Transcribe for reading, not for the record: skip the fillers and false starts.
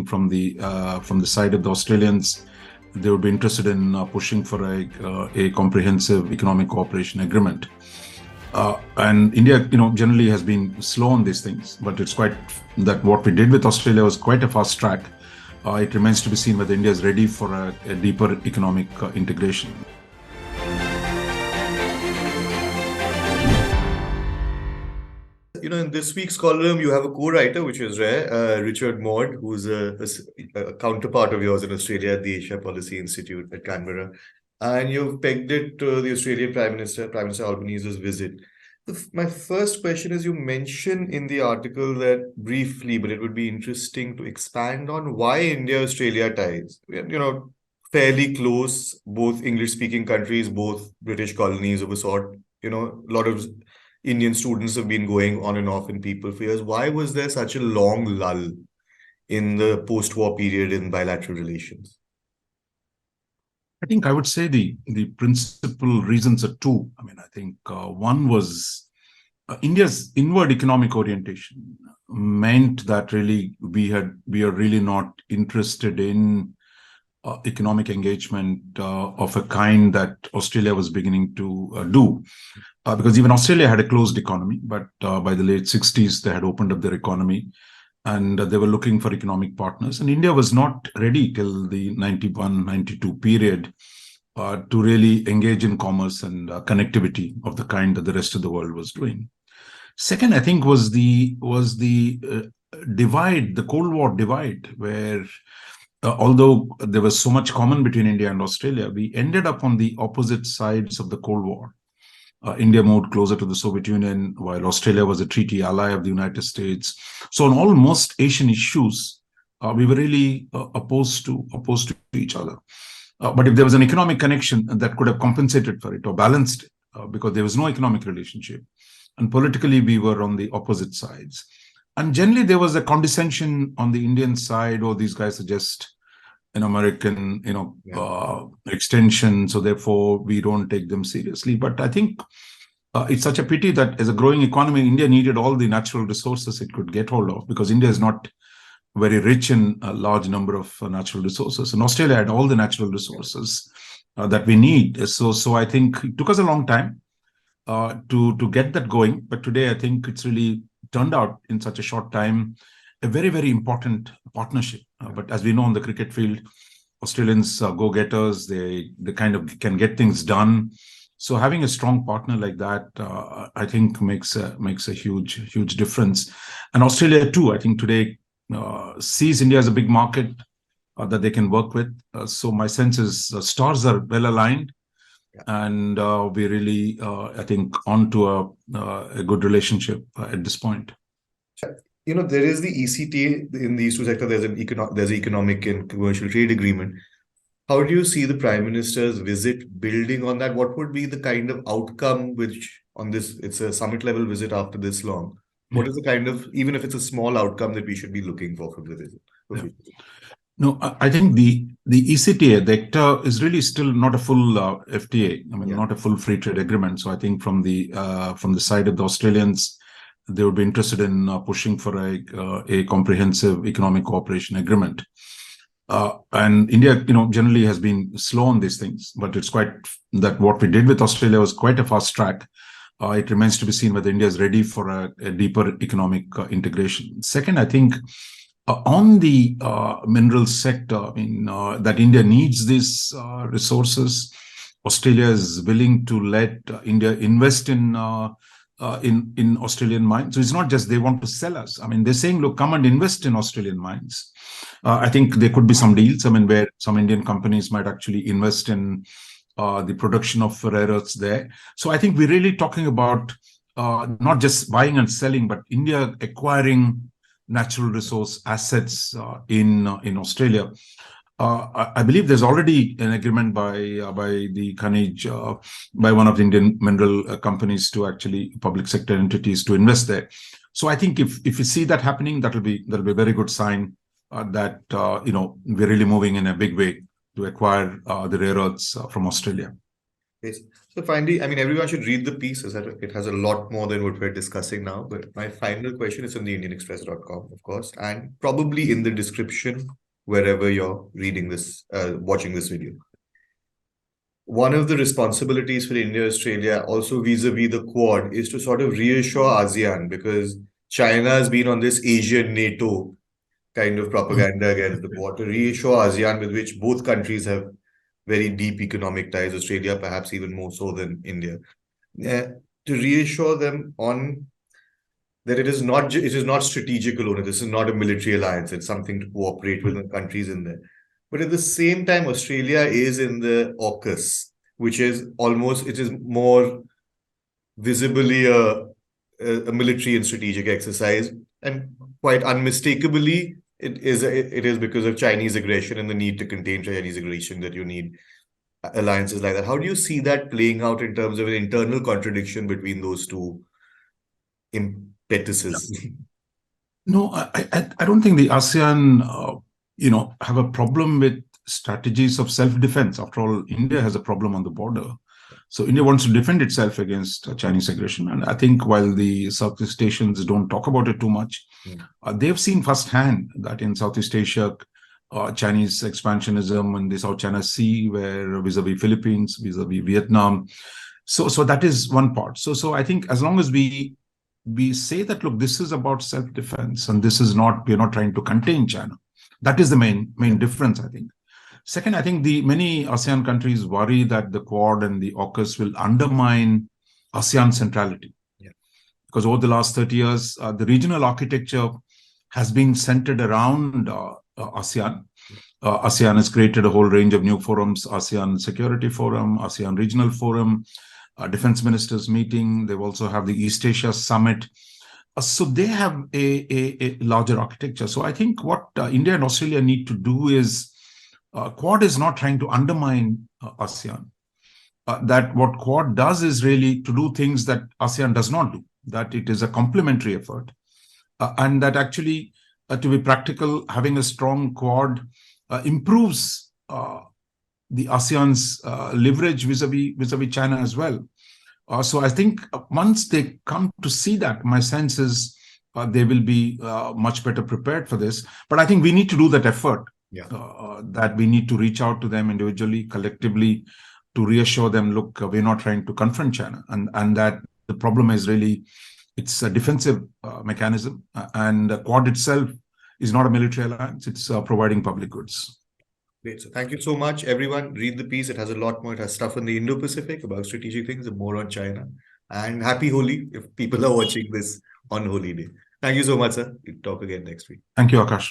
think from the side of the Australians, they would be interested in pushing for a comprehensive economic cooperation agreement. And India, generally has been slow on these things, but it's quite that what we did with Australia was quite a fast track. It remains to be seen whether India is ready for a deeper economic integration. In this week's column, you have a co-writer, which is rare, Richard Maud, who's a counterpart of yours in Australia at the Asia Policy Institute at Canberra. And you've pegged it to the Australian Prime Minister Albanese's visit. My first question is, you mention in the article that briefly, but it would be interesting to expand on why India-Australia ties. Fairly close, both English-speaking countries, both British colonies of a sort. A lot of Indian students have been going on and off in people for years. Why was there such a long lull in the post-war period in bilateral relations? I think I would say the principal reasons are two. I think one was India's inward economic orientation meant that really we are really not interested in economic engagement of a kind that Australia was beginning to do. Because even Australia had a closed economy, but by the late 60s, they had opened up their economy and they were looking for economic partners. And India was not ready till the 91, 92 period to really engage in commerce and connectivity of the kind that the rest of the world was doing. Second, I think, was the divide, the Cold War divide, where although there was so much common between India and Australia, we ended up on the opposite sides of the Cold War. India moved closer to the Soviet Union, while Australia was a treaty ally of the United States. So on almost Asian issues, we were really opposed to each other. But if there was an economic connection that could have compensated for it or balanced it, because there was no economic relationship, and politically we were on the opposite sides. And generally there was a condescension on the Indian side, oh, these guys are just an American, extension, so therefore we don't take them seriously. But I think it's such a pity that as a growing economy, India needed all the natural resources it could get hold of, because India is not very rich in a large number of natural resources. And Australia had all the natural resources that we need. So I think it took us a long time to get that going. But today, I think it's really turned out in such a short time a very, very important partnership. But as we know on the cricket field, Australians are go-getters. They kind of can get things done. So having a strong partner like that, I think makes a huge difference. And Australia too, I think today sees India as a big market that they can work with. So my sense is stars are well aligned, and we really, I think, onto a good relationship at this point. There is the ECTA in these two sectors. There's an economic and commercial trade agreement. How do you see the Prime Minister's visit building on that? What would be the kind of outcome it's a summit level visit after this long? What is the kind of, even if it's a small outcome, that we should be looking for from the visit? Yeah. No, I think the ECTA, the ECTA, is really still not a full FTA. Not a full free trade agreement. So I think from the side of the Australians, they would be interested in pushing for a comprehensive economic cooperation agreement. And India, generally has been slow on these things, but it's quite that what we did with Australia was quite a fast track. It remains to be seen whether India is ready for a deeper economic integration. Second, I think on the mineral sector, that India needs these resources. Australia is willing to let India invest in Australian mines. So it's not just they want to sell us. They're saying, look, come and invest in Australian mines. I think there could be some deals, where some Indian companies might actually invest in the production of rare earths there. So I think we're really talking about not just buying and selling, but India acquiring natural resource assets in Australia. I believe there's already an agreement by the Khanij, by one of the Indian mineral companies to actually public sector entities to invest there. So I think if you see that happening, that'll be a very good sign that we're really moving in a big way to acquire the rare earths from Australia. Yes. So finally, I mean, everyone should read the piece. As it has a lot more than what we're discussing now. But my final question is on the IndianExpress.com, of course, and probably in the description wherever you're reading this, watching this video. One of the responsibilities for India, Australia, also vis-a-vis the Quad, is to sort of reassure ASEAN, because China has been on this Asian NATO kind of propaganda against the Quad, to reassure ASEAN, with which both countries have very deep economic ties, Australia perhaps even more so than India, to reassure them on that it is not strategic alone. This is not a military alliance. It's something to cooperate with the countries in there. But at the same time, Australia is in the AUKUS, which is almost, it is more visibly a military and strategic exercise, and quite unmistakably, it is because of Chinese aggression and the need to contain Chinese aggression that you need alliances like that. How do you see that playing out in terms of an internal contradiction between those two impetuses? No, I don't think the ASEAN, have a problem with strategies of self-defense. After all, India has a problem on the border. So India wants to defend itself against Chinese aggression. And I think while the Southeast Asians don't talk about it too much, they've seen firsthand that in Southeast Asia, Chinese expansionism in the South China Sea, where vis-a-vis Philippines, vis-a-vis Vietnam. So that is one part. So I think as long as we say that, look, this is about self-defense and this is not, we're not trying to contain China. That is the main difference, I think. Second, I think the many ASEAN countries worry that the Quad and the AUKUS will undermine ASEAN centrality. Yeah. Because over the last 30 years, the regional architecture has been centered around ASEAN. ASEAN has created a whole range of new forums: ASEAN Security Forum, ASEAN Regional Forum, Defense Ministers Meeting. They also have the East Asia Summit. So they have a larger architecture. So I think what India and Australia need to do is, Quad is not trying to undermine ASEAN. That what Quad does is really to do things that ASEAN does not do, that it is a complementary effort. And that actually, to be practical, having a strong Quad improves the ASEAN's leverage vis-a-vis China as well. So I think once they come to see that, my sense is they will be much better prepared for this. But I think we need to do that effort. Yeah. That we need to reach out to them individually, collectively, to reassure them, look, we're not trying to confront China, and that the problem is really, it's a defensive mechanism, and Quad itself is not a military alliance. It's providing public goods. Great. So thank you so much, everyone. Read the piece. It has a lot more. It has stuff on the Indo-Pacific about strategic things and more on China. And happy Holi if people are watching this on Holi Day. Thank you so much, sir. We'll talk again next week. Thank you, Akash.